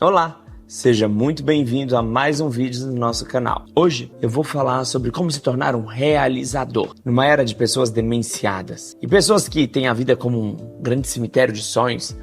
Olá, seja muito bem-vindo a mais um vídeo do nosso canal. Hoje eu vou falar sobre como se tornar um realizador numa era de pessoas demenciadas e pessoas que têm a vida como um grande cemitério de sonhos.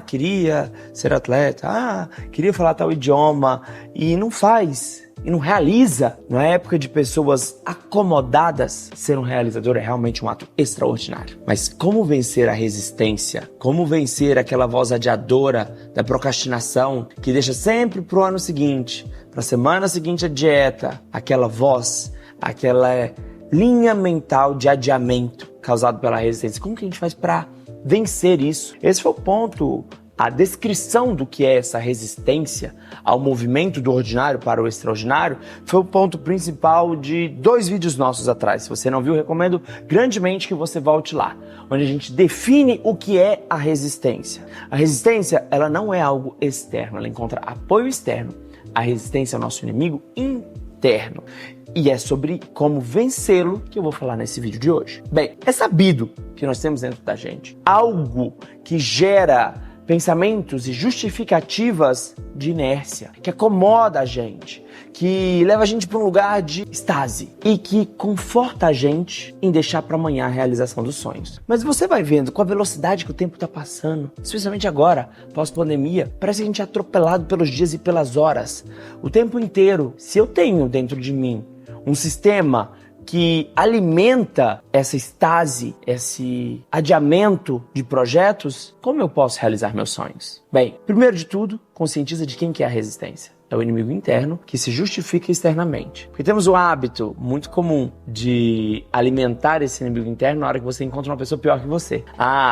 Queria ser atleta, queria falar tal idioma e não faz, e não realiza. Na época de pessoas acomodadas, ser um realizador é realmente um ato extraordinário. Mas como vencer a resistência? Como vencer aquela voz adiadora da procrastinação que deixa sempre pro ano seguinte, pra semana seguinte a dieta, aquela voz, aquela linha mental de adiamento causado pela resistência? Como que a gente faz para vencer isso? Esse foi o ponto, a descrição do que é essa resistência ao movimento do ordinário para o extraordinário foi o ponto principal de 2 vídeos nossos atrás. Se você não viu, recomendo grandemente que você volte lá, onde a gente define o que é a resistência. A resistência, ela não é algo externo, ela encontra apoio externo. A resistência é o nosso inimigo interno. E é sobre como vencê-lo que eu vou falar nesse vídeo de hoje. Bem, é sabido que nós temos dentro da gente algo que gera pensamentos e justificativas de inércia, que acomoda a gente, que leva a gente para um lugar de estase e que conforta a gente em deixar para amanhã a realização dos sonhos. Mas você vai vendo com a velocidade que o tempo está passando, especialmente agora, pós-pandemia, parece que a gente é atropelado pelos dias e pelas horas, o tempo inteiro. Se eu tenho dentro de mim um sistema que alimenta essa estase, esse adiamento de projetos, como eu posso realizar meus sonhos? Bem, primeiro de tudo, conscientiza de quem que é a resistência. É o inimigo interno que se justifica externamente. Porque temos o hábito muito comum de alimentar esse inimigo interno na hora que você encontra uma pessoa pior que você.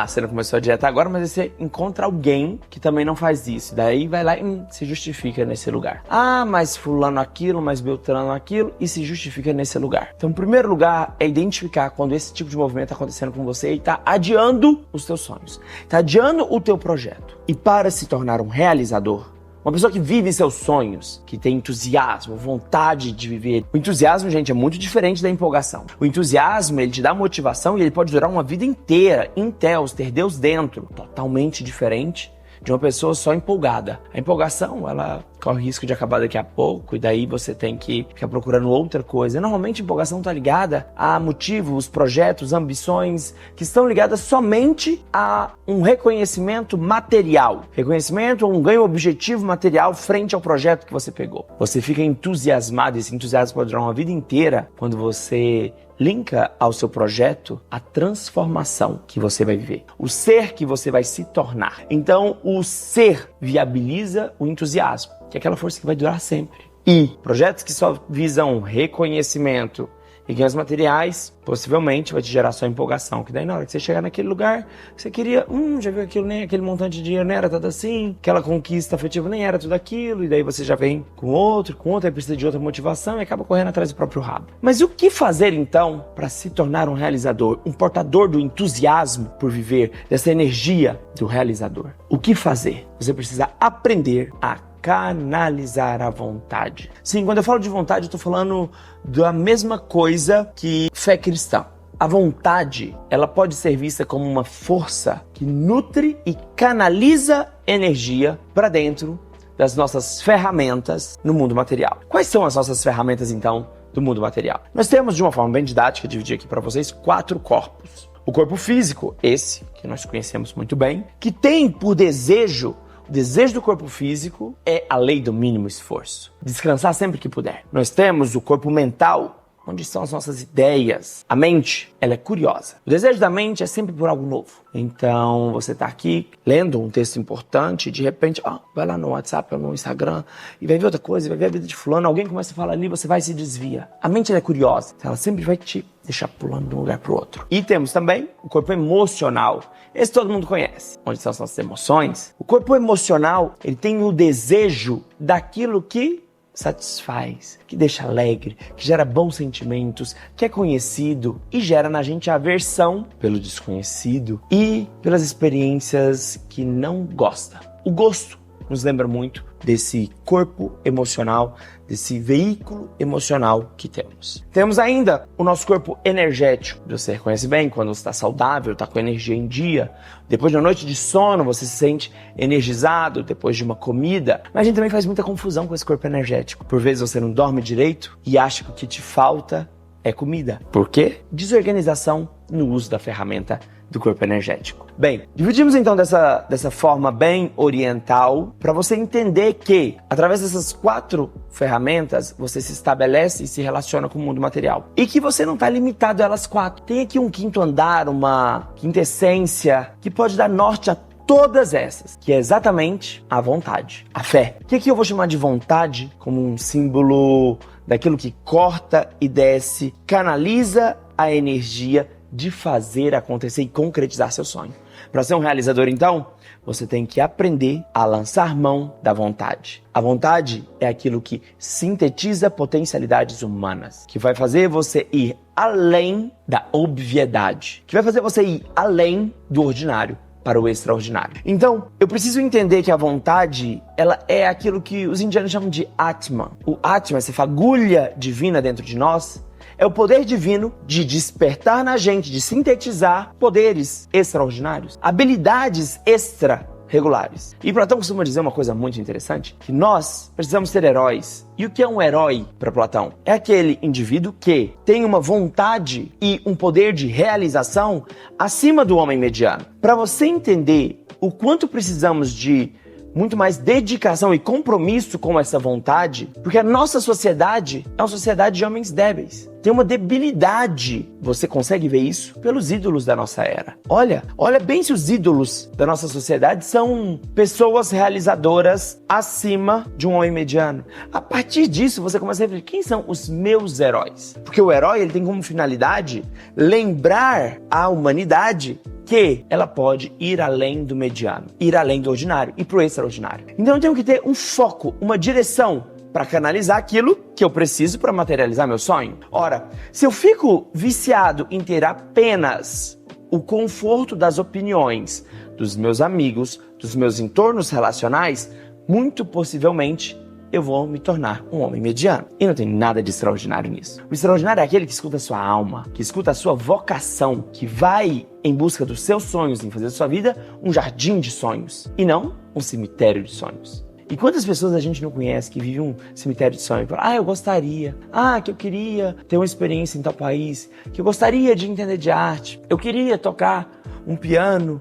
Você não começou a dieta agora, mas você encontra alguém que também não faz isso. Daí vai lá e se justifica nesse lugar. Mas fulano aquilo, mas beltrano aquilo, e se justifica nesse lugar. Então, o primeiro lugar é identificar quando esse tipo de movimento está acontecendo com você e está adiando os teus sonhos. Está adiando o teu projeto. E para se tornar um realizador, uma pessoa que vive seus sonhos, que tem entusiasmo, vontade de viver. O entusiasmo, gente, é muito diferente da empolgação. O entusiasmo, ele te dá motivação e ele pode durar uma vida inteira, em Deus, ter Deus dentro. Totalmente diferente de uma pessoa só empolgada. A empolgação, ela corre o risco de acabar daqui a pouco e daí você tem que ficar procurando outra coisa. Normalmente a empolgação está ligada a motivos, projetos, ambições que estão ligadas somente a um reconhecimento material. Reconhecimento ou um ganho objetivo material frente ao projeto que você pegou. Você fica entusiasmado, esse entusiasmo pode durar uma vida inteira quando você linka ao seu projeto a transformação que você vai viver, o ser que você vai se tornar. Então, o ser viabiliza o entusiasmo, que é aquela força que vai durar sempre. E projetos que só visam reconhecimento e ganhos materiais, possivelmente vai te gerar só empolgação, que daí na hora que você chegar naquele lugar, você queria, já viu aquilo, nem aquele montante de dinheiro nem era tudo assim, aquela conquista afetiva nem era tudo aquilo, e daí você já vem com outro, aí precisa de outra motivação e acaba correndo atrás do próprio rabo. Mas o que fazer então para se tornar um realizador, um portador do entusiasmo por viver, dessa energia do realizador? O que fazer? Você precisa aprender a canalizar a vontade. Sim, quando eu falo de vontade, eu estou falando da mesma coisa que fé cristã. A vontade, ela pode ser vista como uma força que nutre e canaliza energia para dentro das nossas ferramentas no mundo material. Quais são as nossas ferramentas, então, do mundo material? Nós temos, de uma forma bem didática, dividir aqui para vocês 4 corpos. O corpo físico, esse que nós conhecemos muito bem, que tem por desejo, o desejo do corpo físico é a lei do mínimo esforço. Descansar sempre que puder. Nós temos o corpo mental, onde estão as nossas ideias. A mente, ela é curiosa. O desejo da mente é sempre por algo novo. Então, você está aqui lendo um texto importante e de repente, vai lá no WhatsApp ou no Instagram e vai ver outra coisa, vai ver a vida de fulano, alguém começa a falar ali, você vai e se desvia. A mente, ela é curiosa. Ela sempre vai te deixar pulando de um lugar para o outro. E temos também o corpo emocional. Esse todo mundo conhece. Onde estão as nossas emoções? O corpo emocional, ele tem o desejo daquilo que satisfaz, que deixa alegre, que gera bons sentimentos, que é conhecido e gera na gente aversão pelo desconhecido e pelas experiências que não gosta. O gosto nos lembra muito desse corpo emocional, desse veículo emocional que temos. Temos ainda o nosso corpo energético. Você conhece bem quando você está saudável, está com energia em dia. Depois de uma noite de sono, você se sente energizado, depois de uma comida. Mas a gente também faz muita confusão com esse corpo energético. Por vezes você não dorme direito e acha que o que te falta é comida. Por quê? Desorganização no uso da ferramenta do corpo energético. Bem, dividimos então dessa forma bem oriental para você entender que, através dessas 4 ferramentas, você se estabelece e se relaciona com o mundo material. E que você não está limitado a elas 4. Tem aqui um quinto andar, uma quinta essência, que pode dar norte a todas essas, que é exatamente a vontade, a fé. O que aqui eu vou chamar de vontade como um símbolo daquilo que corta e desce, canaliza a energia de fazer acontecer e concretizar seu sonho. Para ser um realizador, então, você tem que aprender a lançar mão da vontade. A vontade é aquilo que sintetiza potencialidades humanas, que vai fazer você ir além da obviedade, que vai fazer você ir além do ordinário para o extraordinário. Então, eu preciso entender que a vontade, ela é aquilo que os indianos chamam de Atman. O Atman, essa fagulha divina dentro de nós, é o poder divino de despertar na gente, de sintetizar poderes extraordinários, habilidades extra-regulares. E Platão costuma dizer uma coisa muito interessante, que nós precisamos ser heróis. E o que é um herói para Platão? É aquele indivíduo que tem uma vontade e um poder de realização acima do homem mediano. Para você entender o quanto precisamos de muito mais dedicação e compromisso com essa vontade, porque a nossa sociedade é uma sociedade de homens débeis. Tem uma debilidade. Você consegue ver isso pelos ídolos da nossa era. Olha bem se os ídolos da nossa sociedade são pessoas realizadoras acima de um homem mediano. A partir disso, você começa a refletir, quem são os meus heróis? Porque o herói, ele tem como finalidade lembrar a humanidade que ela pode ir além do mediano, ir além do ordinário e pro extraordinário. Então eu tenho que ter um foco, uma direção para canalizar aquilo que eu preciso para materializar meu sonho. Ora, se eu fico viciado em ter apenas o conforto das opiniões dos meus amigos, dos meus entornos relacionais, muito possivelmente eu vou me tornar um homem mediano. E não tem nada de extraordinário nisso. O extraordinário é aquele que escuta a sua alma, que escuta a sua vocação, que vai em busca dos seus sonhos, em fazer da sua vida um jardim de sonhos, e não um cemitério de sonhos. E quantas pessoas a gente não conhece que vive um cemitério de sonhos? Eu gostaria. Que eu queria ter uma experiência em tal país. Que eu gostaria de entender de arte. Eu queria tocar um piano.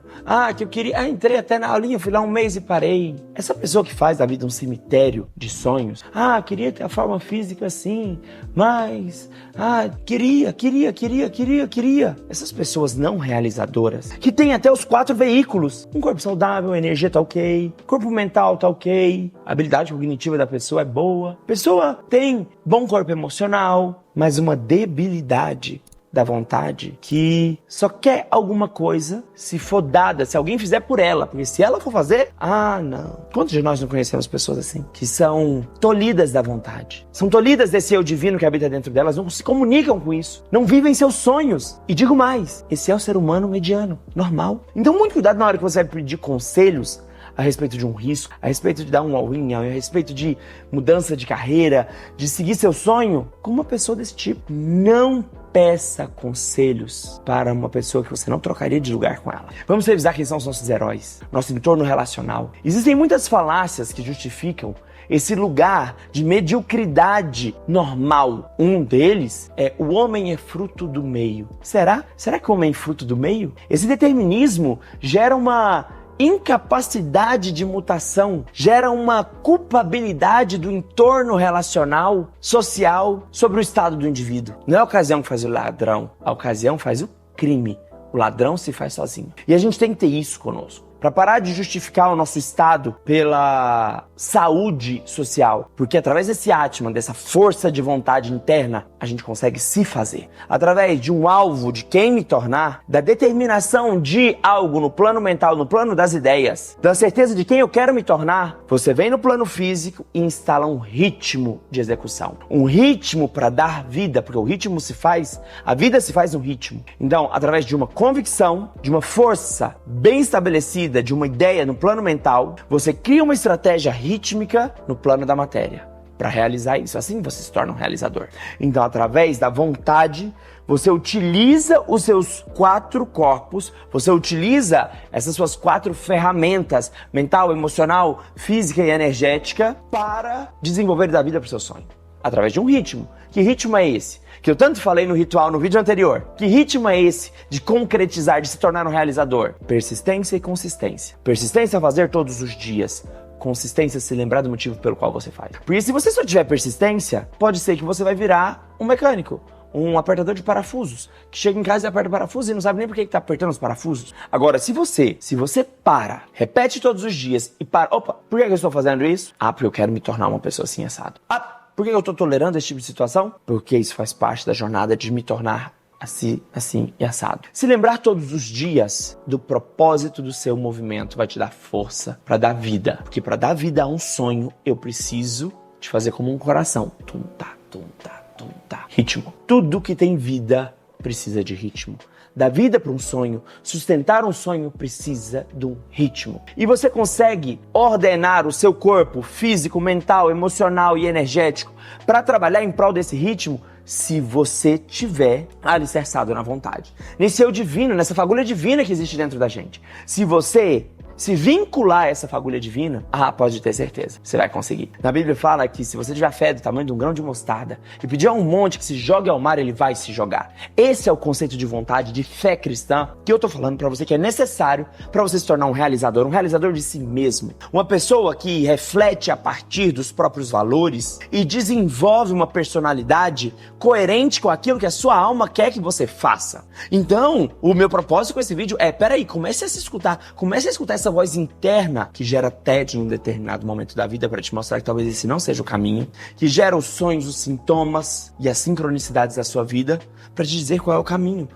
Que eu queria... entrei até na aulinha, fui lá um mês e parei. Essa pessoa que faz da vida um cemitério de sonhos. Queria ter a forma física assim, mas... queria. Essas pessoas não realizadoras, que têm até os 4 veículos. Um corpo saudável, a energia tá ok. Corpo mental tá ok. A habilidade cognitiva da pessoa é boa. A pessoa tem bom corpo emocional, mas uma debilidade da vontade que só quer alguma coisa se for dada, se alguém fizer por ela. Porque se ela for fazer, não. Quantos de nós não conhecemos pessoas assim? Que são tolhidas da vontade. São tolhidas desse eu divino que habita dentro delas, não se comunicam com isso. Não vivem seus sonhos. E digo mais, esse é o ser humano mediano, normal. Então muito cuidado na hora que você vai pedir conselhos a respeito de um risco, a respeito de dar um all-in, a respeito de mudança de carreira, de seguir seu sonho, com uma pessoa desse tipo. Não peça conselhos para uma pessoa que você não trocaria de lugar com ela. Vamos revisar quem são os nossos heróis, nosso entorno relacional. Existem muitas falácias que justificam esse lugar de mediocridade normal. Um deles é: o homem é fruto do meio. Será? Será que o homem é fruto do meio? Esse determinismo gera uma incapacidade de mutação, gera uma culpabilidade do entorno relacional, social, sobre o estado do indivíduo. Não é a ocasião que faz o ladrão, a ocasião faz o crime. O ladrão se faz sozinho. E a gente tem que ter isso conosco, para parar de justificar o nosso estado pela saúde social. Porque através desse Atman, dessa força de vontade interna, a gente consegue se fazer. Através de um alvo de quem me tornar, da determinação de algo no plano mental, no plano das ideias, da certeza de quem eu quero me tornar, você vem no plano físico e instala um ritmo de execução. Um ritmo para dar vida, porque o ritmo se faz, a vida se faz no ritmo. Então, através de uma convicção, de uma força bem estabelecida, esquerda de uma ideia no plano mental, você cria uma estratégia rítmica no plano da matéria para realizar isso. Assim você se torna um realizador. Então, através da vontade, você utiliza os seus 4 corpos, você utiliza essas suas 4 ferramentas, mental, emocional, física e energética, para desenvolver da vida para o seu sonho. Através de um ritmo. Que ritmo é esse? Que eu tanto falei no ritual no vídeo anterior. Que ritmo é esse de concretizar, de se tornar um realizador? Persistência e consistência. Persistência a fazer todos os dias. Consistência, se lembrar do motivo pelo qual você faz. Porque se você só tiver persistência, pode ser que você vai virar um mecânico, um apertador de parafusos, que chega em casa e aperta o parafuso e não sabe nem por que está apertando os parafusos. Agora, se você para, repete todos os dias e para, opa, por que eu estou fazendo isso? Ah, porque eu quero me tornar uma pessoa assim assado. Ah, por que eu estou tolerando esse tipo de situação? Porque isso faz parte da jornada de me tornar assim e assado. Se lembrar todos os dias do propósito do seu movimento vai te dar força para dar vida. Porque para dar vida a um sonho, eu preciso te fazer como um coração. Tum-tá, tum-tá, tum-tá. Ritmo. Tudo que tem vida precisa de ritmo. Dar vida para um sonho, sustentar um sonho precisa de um ritmo. E você consegue ordenar o seu corpo físico, mental, emocional e energético para trabalhar em prol desse ritmo se você tiver alicerçado na vontade. Nesse eu divino, nessa fagulha divina que existe dentro da gente. Se você se vincular a essa fagulha divina, pode ter certeza, você vai conseguir. Na Bíblia fala que se você tiver fé do tamanho de um grão de mostarda e pedir a um monte que se jogue ao mar, ele vai se jogar. Esse é o conceito de vontade, de fé cristã, que eu tô falando pra você que é necessário pra você se tornar um realizador de si mesmo. Uma pessoa que reflete a partir dos próprios valores e desenvolve uma personalidade coerente com aquilo que a sua alma quer que você faça. Então, o meu propósito com esse vídeo é, comece a escutar essa voz interna que gera tédio em um determinado momento da vida para te mostrar que talvez esse não seja o caminho, que gera os sonhos, os sintomas e as sincronicidades da sua vida para te dizer qual é o caminho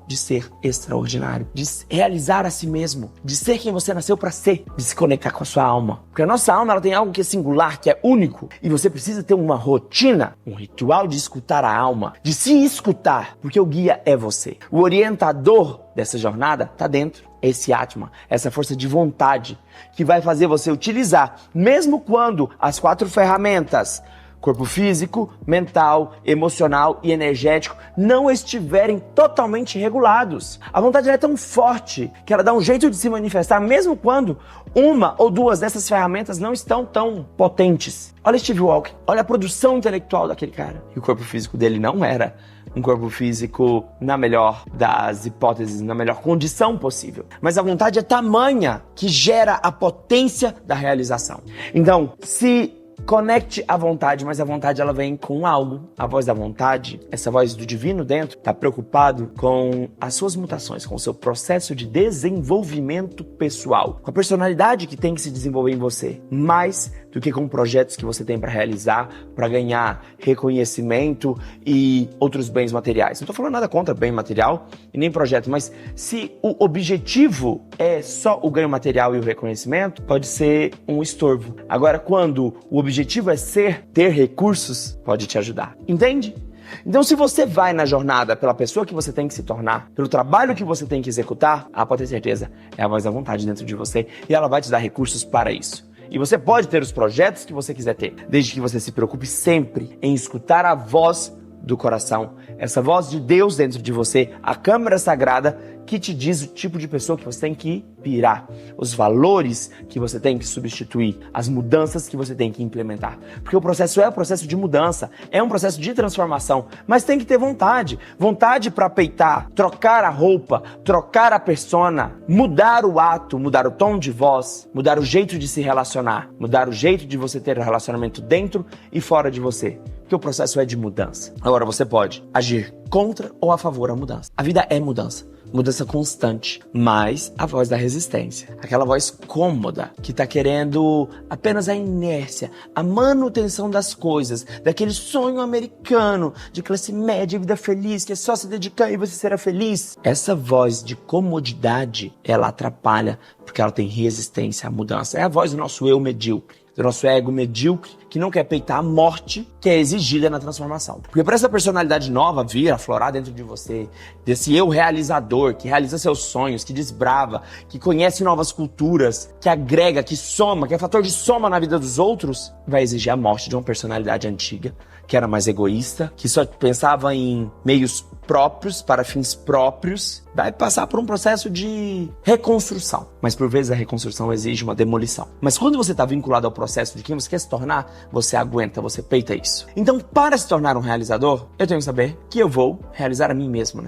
de ser extraordinário, de realizar a si mesmo, de ser quem você nasceu para ser, de se conectar com a sua alma. Porque a nossa alma ela tem algo que é singular, que é único, e você precisa ter uma rotina, um ritual de escutar a alma, de se escutar, porque o guia é você. O orientador dessa jornada está dentro. Esse Atma, essa força de vontade que vai fazer você utilizar, mesmo quando as 4 ferramentas, corpo físico, mental, emocional e energético, não estiverem totalmente regulados. A vontade é tão forte que ela dá um jeito de se manifestar, mesmo quando uma ou 2 dessas ferramentas não estão tão potentes. Olha Steve Walker, olha a produção intelectual daquele cara. E o corpo físico dele não era um corpo físico na melhor das hipóteses, na melhor condição possível. Mas a vontade é tamanha que gera a potência da realização. Então, se conecte à vontade, mas a vontade ela vem com algo. A voz da vontade, essa voz do divino dentro, está preocupado com as suas mutações, com o seu processo de desenvolvimento pessoal, com a personalidade que tem que se desenvolver em você, mais do que com projetos que você tem para realizar, para ganhar reconhecimento e outros bens materiais. Não estou falando nada contra bem material e nem projeto, mas se o objetivo é só o ganho material e o reconhecimento, pode ser um estorvo. Agora, quando o objetivo é ter recursos, pode te ajudar. Entende? Então, se você vai na jornada pela pessoa que você tem que se tornar, pelo trabalho que você tem que executar, pode ter certeza, é a voz da vontade dentro de você e ela vai te dar recursos para isso. E você pode ter os projetos que você quiser ter, desde que você se preocupe sempre em escutar a voz do coração, essa voz de Deus dentro de você, a câmara sagrada que te diz o tipo de pessoa que você tem que virar, os valores que você tem que substituir, as mudanças que você tem que implementar. Porque o processo é um processo de mudança, é um processo de transformação, mas tem que ter vontade. Vontade para peitar, trocar a roupa, trocar a persona, mudar o ato, mudar o tom de voz, mudar o jeito de se relacionar, mudar o jeito de você ter um relacionamento dentro e fora de você. Porque o processo é de mudança. Agora você pode agir contra ou a favor da mudança. A vida é mudança. Mudança constante, mas a voz da resistência, aquela voz cômoda que tá querendo apenas a inércia, a manutenção das coisas, daquele sonho americano de classe média, vida feliz, que é só se dedicar e você será feliz. Essa voz de comodidade, ela atrapalha porque ela tem resistência à mudança. É a voz do nosso eu medíocre. do nosso ego medíocre, que não quer peitar a morte que é exigida na transformação. Porque para essa personalidade nova vir aflorar dentro de você, desse eu realizador, que realiza seus sonhos, que desbrava, que conhece novas culturas, que agrega, que soma, que é fator de soma na vida dos outros, vai exigir a morte de uma personalidade antiga, que era mais egoísta, que só pensava em meios próprios, para fins próprios, vai passar por um processo de reconstrução. Mas por vezes a reconstrução exige uma demolição. Mas quando você está vinculado ao processo de quem você quer se tornar, você aguenta, você peita isso. Então, para se tornar um realizador, eu tenho que saber que eu vou realizar a mim mesmo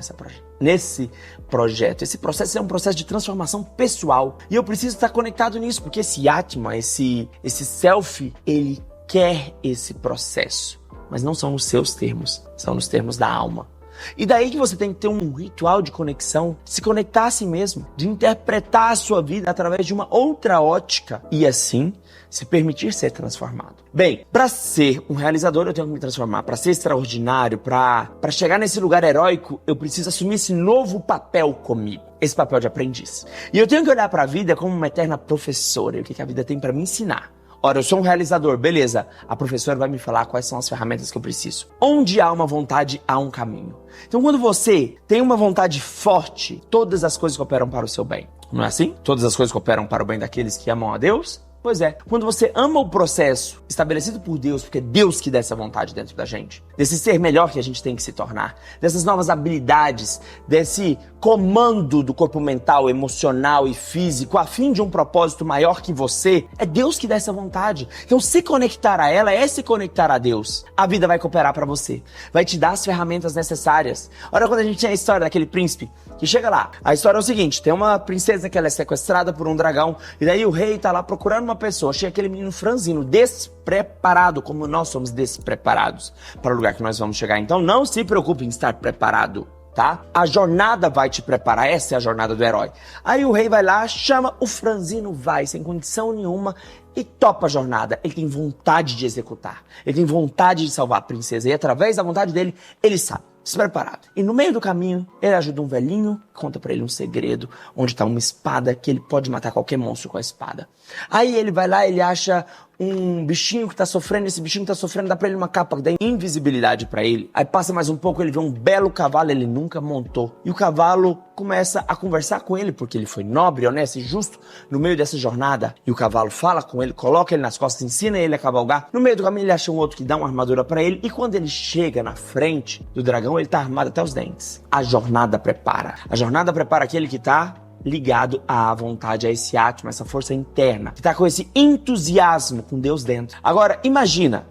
nesse projeto. Esse processo é um processo de transformação pessoal. E eu preciso estar conectado nisso, porque esse Atma, esse self, ele quer esse processo. Mas não são os seus termos, são nos termos da alma. E daí que você tem que ter um ritual de conexão, se conectar a si mesmo, de interpretar a sua vida através de uma outra ótica e assim se permitir ser transformado. Bem, para ser um realizador eu tenho que me transformar, para ser extraordinário, para chegar nesse lugar heróico, eu preciso assumir esse novo papel comigo, esse papel de aprendiz. E eu tenho que olhar para a vida como uma eterna professora, e o que a vida tem para me ensinar. Ora, eu sou um realizador, beleza. A professora vai me falar quais são as ferramentas que eu preciso. Onde há uma vontade, há um caminho. Então, quando você tem uma vontade forte, todas as coisas cooperam para o seu bem. Não é assim? Todas as coisas cooperam para o bem daqueles que amam a Deus? Pois é, quando você ama o processo estabelecido por Deus, porque é Deus que dá essa vontade dentro da gente, desse ser melhor que a gente tem que se tornar, dessas novas habilidades, desse comando do corpo mental, emocional e físico, a fim de um propósito maior que você, é Deus que dá essa vontade. Então, se conectar a ela é se conectar a Deus. A vida vai cooperar para você, vai te dar as ferramentas necessárias. Olha quando a gente tinha a história daquele príncipe que chega lá. A história é o seguinte, tem uma princesa que ela é sequestrada por um dragão, e daí o rei tá lá procurando uma pessoa, chega aquele menino franzino, despreparado, como nós somos despreparados para o lugar que nós vamos chegar. Então não se preocupe em estar preparado, tá? A jornada vai te preparar, essa é a jornada do herói. Aí o rei vai lá, chama, o franzino vai, sem condição nenhuma, e topa a jornada. Ele tem vontade de executar, ele tem vontade de salvar a princesa, e através da vontade dele, ele sabe. Despreparado. E no meio do caminho, ele ajuda um velhinho, conta pra ele um segredo, onde está uma espada que ele pode matar qualquer monstro com a espada. Aí ele vai lá, ele acha um bichinho que tá sofrendo, esse bichinho que tá sofrendo, dá pra ele uma capa que dá invisibilidade pra ele. Aí passa mais um pouco, ele vê um belo cavalo, ele nunca montou. E o cavalo começa a conversar com ele, porque ele foi nobre, honesto e justo no meio dessa jornada. E o cavalo fala com ele, coloca ele nas costas, ensina ele a cavalgar. No meio do caminho ele acha um outro que dá uma armadura pra ele. E quando ele chega na frente do dragão, ele tá armado até os dentes. A jornada prepara. A jornada prepara aquele que tá ligado à vontade, a esse Atma, essa força interna, que tá com esse entusiasmo com Deus dentro. Agora, imagina,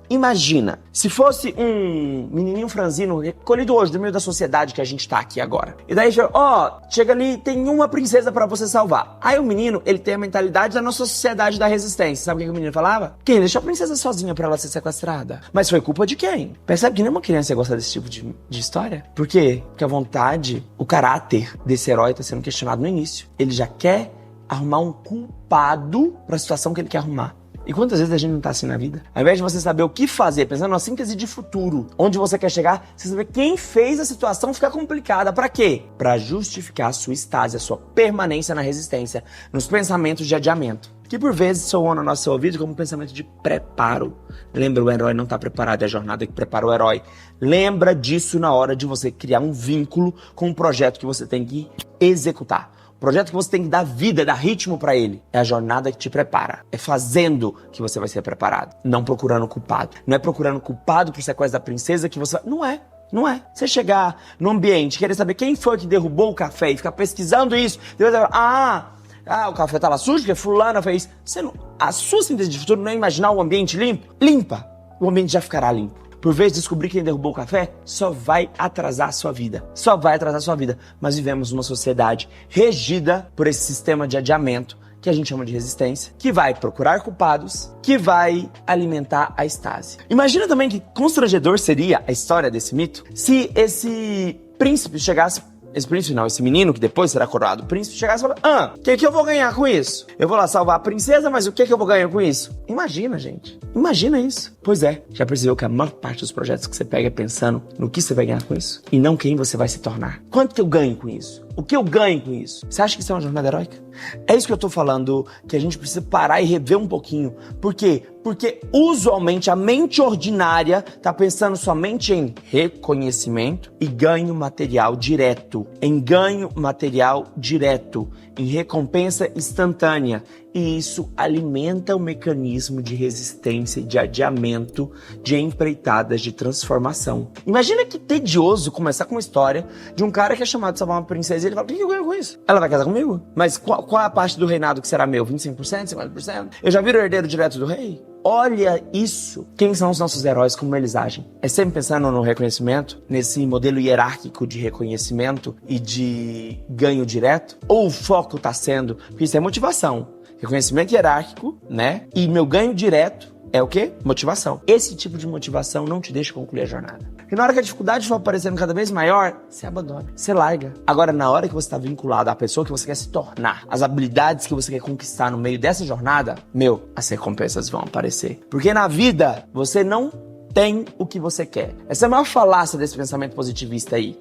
se fosse um menininho franzino recolhido hoje, do meio da sociedade que a gente tá aqui agora. E daí, chega ali, tem uma princesa pra você salvar. Aí o menino, ele tem a mentalidade da nossa sociedade da resistência. Sabe o que o menino falava? Quem deixou a princesa sozinha pra ela ser sequestrada? Mas foi culpa de quem? Percebe que nenhuma criança gosta desse tipo de história? Por quê? Porque a vontade, o caráter desse herói tá sendo questionado no início. Ele já quer arrumar um culpado para a situação que ele quer arrumar. E quantas vezes a gente não tá assim na vida? Ao invés de você saber o que fazer, pensando numa síntese de futuro, onde você quer chegar, você saber quem fez a situação ficar complicada. Pra quê? Pra justificar a sua estase, a sua permanência na resistência, nos pensamentos de adiamento. Que por vezes soam no nosso ouvido como um pensamento de preparo. Lembra, o herói não tá preparado, é a jornada que prepara o herói. Lembra disso na hora de você criar um vínculo com um projeto que você tem que executar. Projeto que você tem que dar vida, dar ritmo pra ele. É a jornada que te prepara. É fazendo que você vai ser preparado. Não procurando culpado. Não é procurando culpado por sequestro da princesa que você... Não é. Você chegar no ambiente, querer saber quem foi que derrubou o café e ficar pesquisando isso. Depois vai falar, o café tava sujo, porque fulana fez... A sua síntese de futuro não é imaginar o ambiente limpo? Limpa. O ambiente já ficará limpo. Por vezes, descobrir quem derrubou o café só vai atrasar a sua vida. Mas vivemos numa sociedade regida por esse sistema de adiamento que a gente chama de resistência, que vai procurar culpados, que vai alimentar a estase. Imagina também que constrangedor seria a história desse mito se esse príncipe chegasse... Esse menino que depois será coroado príncipe, chegasse e falasse, o que eu vou ganhar com isso? Eu vou lá salvar a princesa, mas o que eu vou ganhar com isso? Imagina, gente. Imagina isso. Pois é, já percebeu que a maior parte dos projetos que você pega é pensando no que você vai ganhar com isso? E não quem você vai se tornar. Quanto que eu ganho com isso? O que eu ganho com isso? Você acha que isso é uma jornada heróica? É isso que eu tô falando, que a gente precisa parar e rever um pouquinho. Por quê? Porque usualmente a mente ordinária tá pensando somente em reconhecimento e ganho material direto. Em ganho material direto. Em recompensa instantânea. E isso alimenta o mecanismo de resistência e de adiamento de empreitadas de transformação. Imagina que tedioso começar com uma história de um cara que é chamado de salvar uma princesa e ele fala, o que eu ganho com isso? Ela vai casar comigo? Mas qual é a parte do reinado que será meu? 25%? 50%? Eu já viro o herdeiro direto do rei? Olha isso. Quem são os nossos heróis, como eles agem? É sempre pensando no reconhecimento, nesse modelo hierárquico de reconhecimento e de ganho direto? Ou o foco está sendo, porque isso é motivação, reconhecimento hierárquico, né? E meu ganho direto é o quê? Motivação. Esse tipo de motivação não te deixa concluir a jornada. Porque na hora que a dificuldade for aparecendo cada vez maior, você abandona, você larga. Agora, na hora que você está vinculado à pessoa que você quer se tornar, as habilidades que você quer conquistar no meio dessa jornada, as recompensas vão aparecer. Porque na vida, você não tem o que você quer. Essa é a maior falácia desse pensamento positivista aí.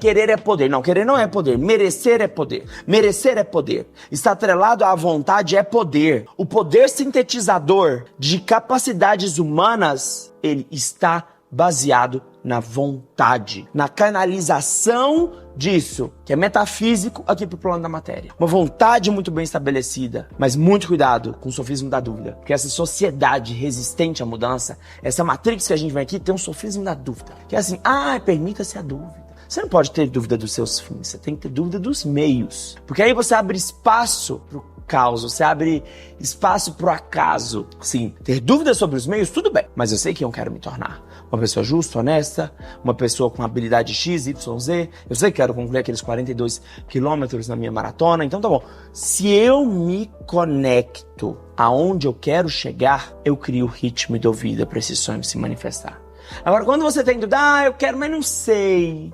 Querer é poder. Não, querer não é poder. Merecer é poder. Merecer é poder. Estar atrelado à vontade é poder. O poder sintetizador de capacidades humanas, ele está baseado na vontade, na canalização disso, que é metafísico aqui pro plano da matéria. Uma vontade muito bem estabelecida, mas muito cuidado com o sofismo da dúvida, porque essa sociedade resistente à mudança, essa matrix que a gente vem aqui, tem um sofismo da dúvida, que é assim, permita-se a dúvida. Você não pode ter dúvida dos seus fins, você tem que ter dúvida dos meios, porque aí você abre espaço pro caos, você abre espaço pro acaso. Sim, ter dúvidas sobre os meios, tudo bem, mas eu sei quem eu quero me tornar. Uma pessoa justa, honesta, uma pessoa com habilidade X, Y, Z. Eu sei que quero concluir aqueles 42 quilômetros na minha maratona, então tá bom. Se eu me conecto aonde eu quero chegar, eu crio o ritmo e dou vida para esse sonho se manifestar. Agora, quando você tem dúvida, eu quero, mas não sei,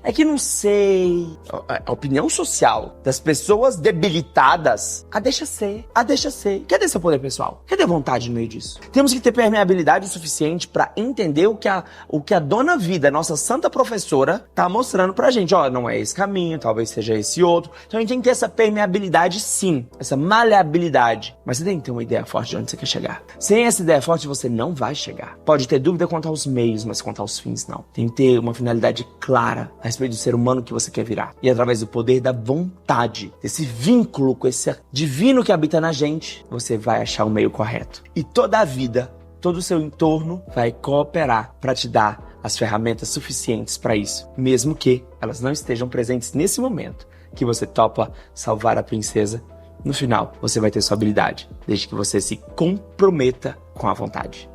é que não sei. A opinião social das pessoas debilitadas, deixa ser. Cadê seu poder pessoal? Cadê a vontade no meio disso? Temos que ter permeabilidade suficiente para entender o que a dona vida, nossa santa professora, tá mostrando pra gente. Não é esse caminho, talvez seja esse outro. Então a gente tem que ter essa permeabilidade sim, essa maleabilidade. Mas você tem que ter uma ideia forte de onde você quer chegar. Sem essa ideia forte, você não vai chegar. Pode ter dúvida quanto aos meios, mas quanto aos fins, não. Tem que ter uma finalidade clara a respeito do ser humano que você quer virar. E através do poder da vontade, desse vínculo com esse divino que habita na gente, você vai achar o meio correto. E toda a vida, todo o seu entorno vai cooperar para te dar as ferramentas suficientes para isso, mesmo que elas não estejam presentes nesse momento que você topa salvar a princesa. No final, você vai ter sua habilidade, desde que você se comprometa com a vontade.